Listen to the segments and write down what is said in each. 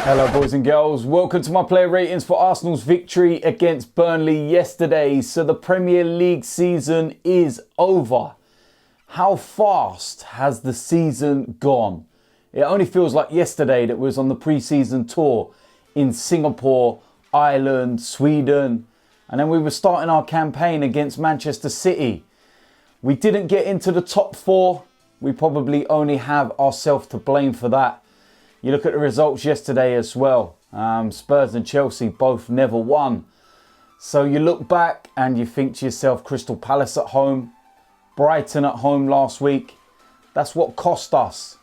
Hello boys and girls, welcome to my player ratings for Arsenal's victory against Burnley yesterday. So the Premier League season is over. How fast has the season gone? It only feels like yesterday that we was on the pre-season tour in Singapore, Ireland, Sweden, and then we were starting our campaign against Manchester City. We didn't get into the top four. We probably only have ourselves to blame for that. You look at the results yesterday as well. Spurs and Chelsea both never won. So you look back and you think to yourself, Crystal Palace at home, Brighton at home last week. That's what cost us.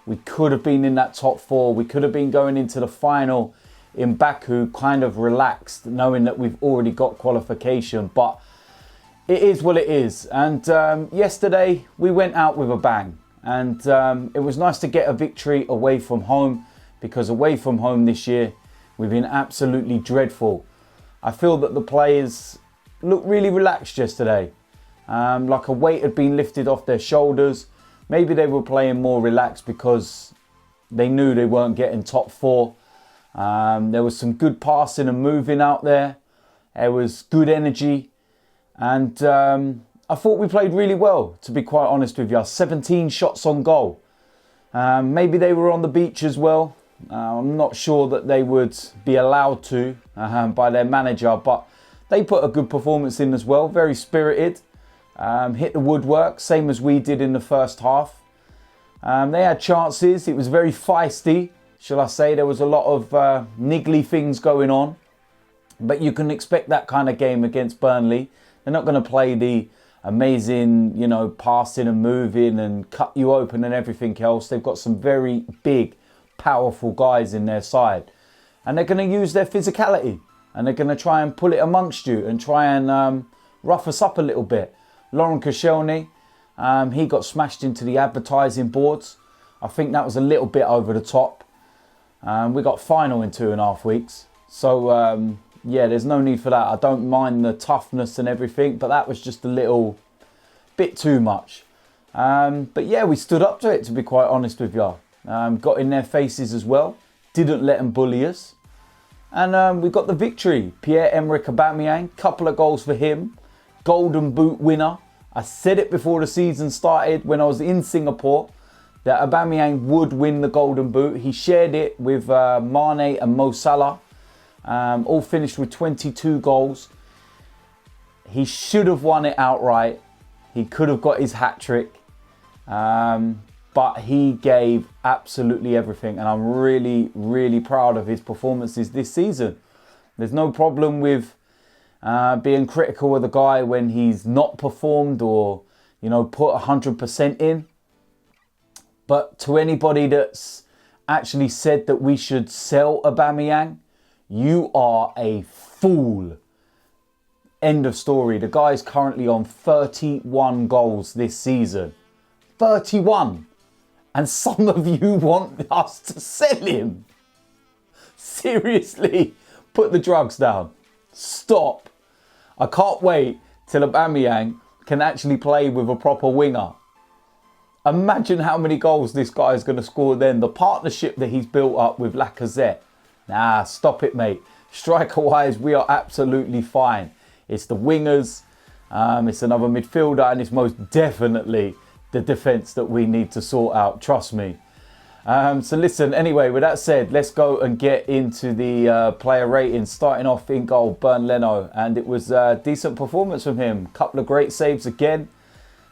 We could have been in that top four. We could have been going into the final in Baku kind of relaxed, knowing that we've already got qualification. But it is what it is. And yesterday we went out with a bang. And it was nice to get a victory away from home, because away from home this year, we've been absolutely dreadful. I feel that the players looked really relaxed yesterday. Like a weight had been lifted off their shoulders. Maybe they were playing more relaxed because they knew they weren't getting top four. There was some good passing and moving out there. There was good energy. And I thought we played really well, to be quite honest with you. 17 shots on goal. Maybe they were on the beach as well. I'm not sure that they would be allowed to by their manager, but they put a good performance in as well. Very spirited. Hit the woodwork, same as we did in the first half. They had chances. It was very feisty, shall I say. There was a lot of niggly things going on. But you can expect that kind of game against Burnley. They're not going to play the amazing, passing and moving and cut you open and everything else. They've got some very big, powerful guys in their side. And they're going to use their physicality. And they're going to try and pull it amongst you and try and rough us up a little bit. Koscielny, he got smashed into the advertising boards. I think that was a little bit over the top. We got final in 2.5 weeks. So, yeah, there's no need for that. I don't mind the toughness and everything, but that was just a little bit too much. But yeah, we stood up to it, to be quite honest with you. Got in their faces as well. Didn't let them bully us. And we got the victory. Pierre-Emerick Aubameyang, couple of goals for him. Golden Boot winner. I said it before the season started when I was in Singapore that Aubameyang would win the Golden Boot. He shared it with Mane and Mo Salah. All finished with 22 goals. He should have won it outright. He could have got his hat-trick. But he gave absolutely everything. And I'm really, really proud of his performances this season. There's no problem with being critical of the guy when he's not performed or, put 100% in. But to anybody that's actually said that we should sell Aubameyang, you are a fool. End of story. The guy's currently on 31 goals this season. 31. And some of you want us to sell him. Seriously. Put the drugs down. Stop. I can't wait till Aubameyang can actually play with a proper winger. Imagine how many goals this guy is going to score then. The partnership that he's built up with Lacazette. Nah, stop it, mate. Striker-wise, we are absolutely fine. It's the wingers, it's another midfielder, and it's most definitely the defence that we need to sort out, trust me. So listen, anyway, with that said, let's go and get into the player ratings. Starting off in goal, Leno, and it was a decent performance from him. Couple of great saves again.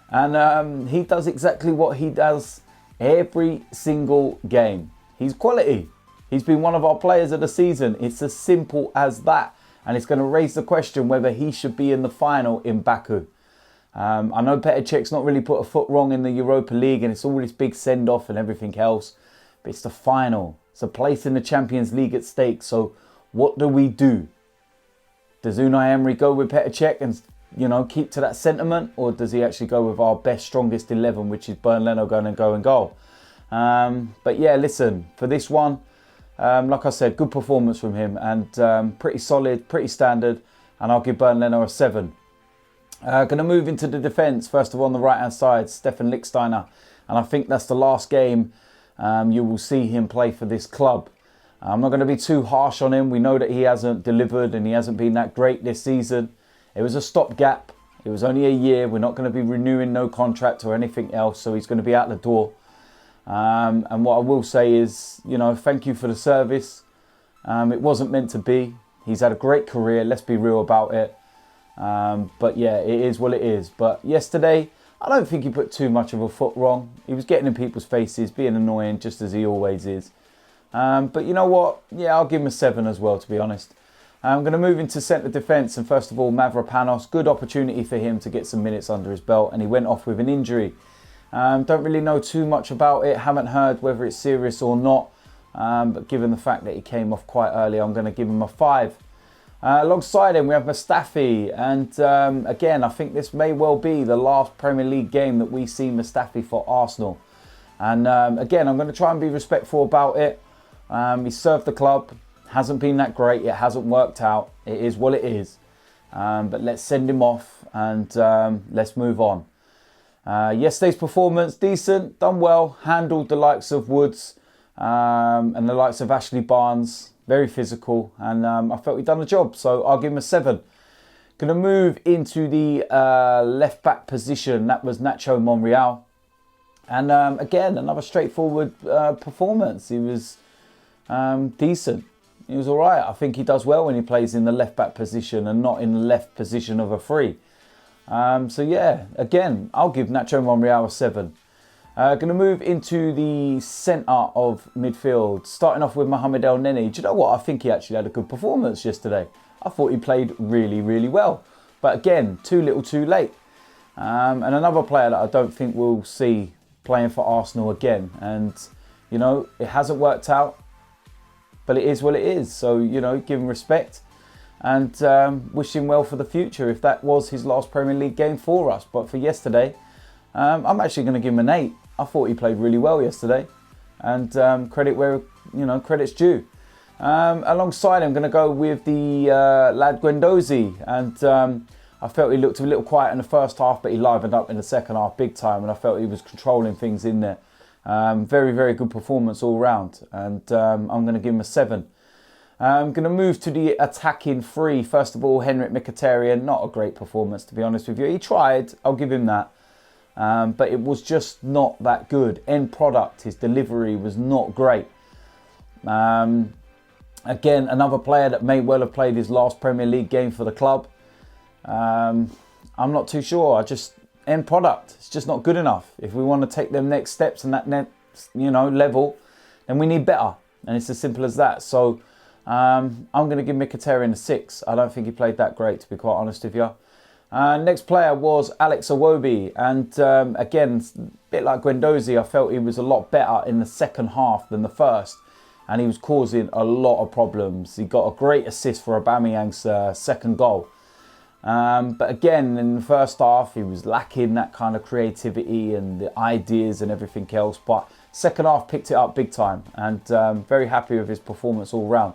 And he does exactly what he does every single game. He's quality. He's been one of our players of the season. It's as simple as that. And it's going to raise the question whether he should be in the final in Baku. I know Cech's not really put a foot wrong in the Europa League and it's all this big send-off and everything else. But it's the final. It's a place in the Champions League at stake. So what do we do? Does Unai Emery go with Cech and, keep to that sentiment? Or does he actually go with our best, strongest 11, which is Leno going to go and goal? But yeah, listen, for this one, like I said, good performance from him and pretty solid, pretty standard. And I'll give Leno a 7. Going to move into the defence. First of all, on the right-hand side, Stefan Lichtsteiner. And I think that's the last game you will see him play for this club. I'm not going to be too harsh on him. We know that he hasn't delivered and he hasn't been that great this season. It was a stopgap. It was only a year. We're not going to be renewing no contract or anything else. So he's going to be out the door. And what I will say is, thank you for the service. It wasn't meant to be. He's had a great career. Let's be real about it. But yeah, it is what it is. But yesterday, I don't think he put too much of a foot wrong. He was getting in people's faces, being annoying, just as he always is. But you know what? Yeah, I'll give him a 7 as well, to be honest. I'm going to move into centre defence. And first of all, Mavropanos. Good opportunity for him to get some minutes under his belt. And he went off with an injury. Don't really know too much about it. Haven't heard whether it's serious or not. But given the fact that he came off quite early, I'm going to give him a 5. Alongside him, we have Mustafi. And again, I think this may well be the last Premier League game that we see Mustafi for Arsenal. And again, I'm going to try and be respectful about it. He served the club. Hasn't been that great. It hasn't worked out. It is what it is. But let's send him off and let's move on. Yesterday's performance, decent, done well. Handled the likes of Woods and the likes of Ashley Barnes. Very physical. And I felt he'd done the job. So I'll give him a 7. Going to move into the left back position. That was Nacho Monreal. And again, another straightforward performance. He was decent. He was all right. I think he does well when he plays in the left back position and not in the left position of a 3. So yeah, again, I'll give Nacho Monreal a 7. Going to move into the centre of midfield. Starting off with Mohamed El Neni. Do you know what? I think he actually had a good performance yesterday. I thought he played really, really well. But again, too little too late. And another player that I don't think we'll see playing for Arsenal again. And, it hasn't worked out. But it is what it is. So, give him respect. And wish him well for the future if that was his last Premier League game for us. But for yesterday, I'm actually going to give him an 8. I thought he played really well yesterday. And credit where, credit's due. Alongside him, I'm going to go with the lad Guendouzi. And I felt he looked a little quiet in the first half, but he livened up in the second half big time. And I felt he was controlling things in there. Very, very good performance all round. And I'm going to give him a 7. I'm going to move to the attacking 3. First of all, Henrik Mkhitaryan. Not a great performance, to be honest with you. He tried. I'll give him that. But it was just not that good. End product, his delivery was not great. Again, another player that may well have played his last Premier League game for the club. I'm not too sure. End product, it's just not good enough. If we want to take them next steps and that next, level, then we need better. And it's as simple as that. So I'm going to give Mkhitaryan a 6. I don't think he played that great, to be quite honest with you. Next player was Alex Iwobi. And again, a bit like Guendouzi, I felt he was a lot better in the second half than the first. And he was causing a lot of problems. He got a great assist for Aubameyang's second goal. But again, in the first half, he was lacking that kind of creativity and the ideas and everything else. But second half picked it up big time. And very happy with his performance all round.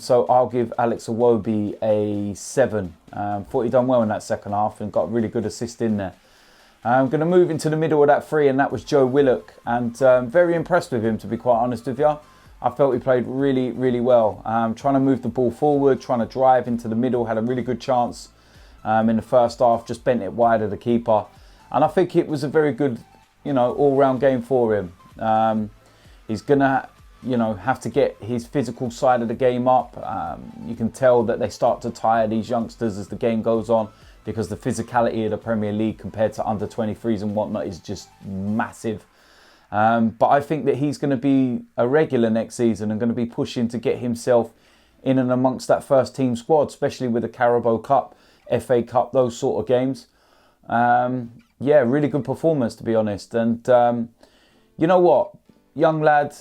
So I'll give Alex Iwobi a 7. Thought he done well in that second half and got a really good assist in there. I'm going to move into the middle of that 3, and that was Joe Willock. And very impressed with him, to be quite honest with you. I felt he played really, really well. Trying to move the ball forward, trying to drive into the middle. Had a really good chance in the first half. Just bent it wide of the keeper. And I think it was a very good, all-round game for him. He's going to, have to get his physical side of the game up. You can tell that they start to tire these youngsters as the game goes on, because the physicality of the Premier League compared to under 23s and whatnot is just massive. But I think that he's going to be a regular next season and going to be pushing to get himself in and amongst that first team squad, especially with the Carabao Cup, FA Cup, those sort of games. Yeah, really good performance, to be honest. And you know what? Young lad,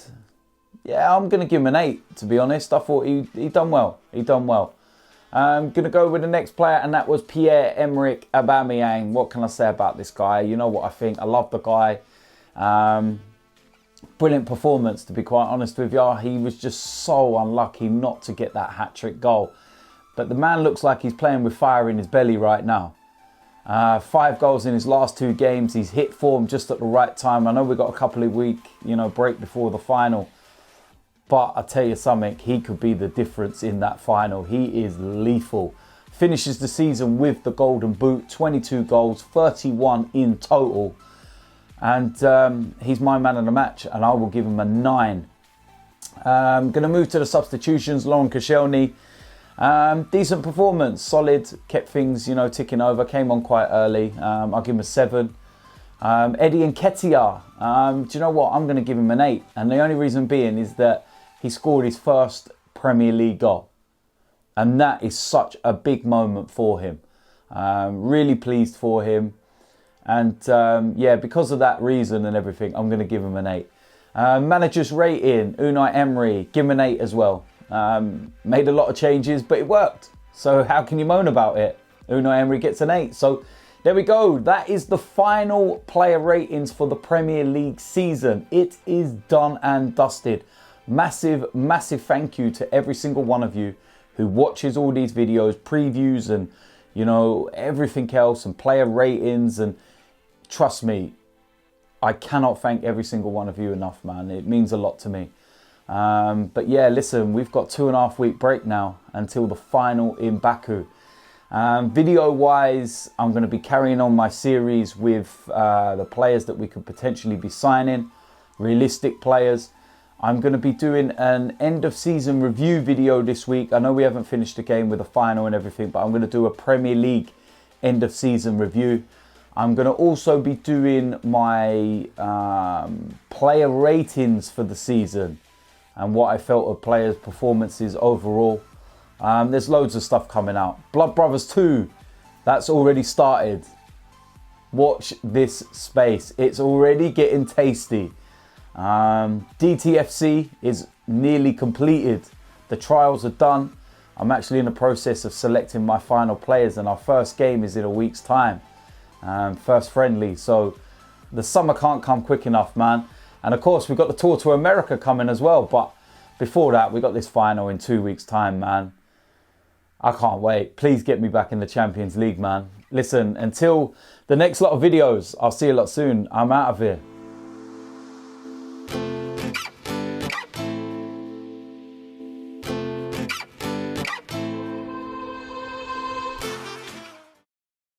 yeah, I'm going to give him an 8, to be honest. I thought he done well. He done well. I'm going to go with the next player, and that was Pierre-Emerick Aubameyang. What can I say about this guy? You know what I think. I love the guy. Brilliant performance, to be quite honest with you. He was just so unlucky not to get that hat-trick goal. But the man looks like he's playing with fire in his belly right now. 5 goals in his last 2 games. He's hit form just at the right time. I know we've got a couple of week, break before the final. But I tell you something, he could be the difference in that final. He is lethal. Finishes the season with the golden boot, 22 goals, 31 in total. And he's my man of the match, and I will give him a 9. Going to move to the substitutions. Koscielny, decent performance, solid, kept things, you know, ticking over, came on quite early. I'll give him a 7. Eddie Nketiah, do you know what? I'm going to give him an 8. And the only reason being is that he scored his first Premier League goal. And that is such a big moment for him. Really pleased for him. And yeah, because of that reason and everything, I'm going to give him an 8. Manager's rating, Unai Emery, give him an 8 as well. Made a lot of changes, but it worked. So how can you moan about it? Unai Emery gets an 8. So there we go. That is the final player ratings for the Premier League season. It is done and dusted. Massive, massive thank you to every single one of you who watches all these videos, previews and, you know, everything else and player ratings. And trust me, I cannot thank every single one of you enough, man. It means a lot to me. But yeah, listen, we've got 2.5 week break now until the final in Baku. Video wise, I'm going to be carrying on my series with the players that we could potentially be signing, realistic players. I'm going to be doing an end of season review video this week. I know we haven't finished the game with the final and everything, but I'm going to do a Premier League end of season review. I'm going to also be doing my player ratings for the season and what I felt of players' performances overall. There's loads of stuff coming out. Blood Brothers 2, that's already started. Watch this space. It's already getting tasty. DTFC is nearly completed. The trials are done. I'm actually in the process of selecting my final players, and our first game is in a week's time. First friendly. So the summer can't come quick enough, man. And of course, we've got the tour to America coming as well. But before that, we got this final in 2 weeks' time, man. I can't wait. Please get me back in the Champions League, man. Listen, until the next lot of videos, I'll see you a lot soon. I'm out of here.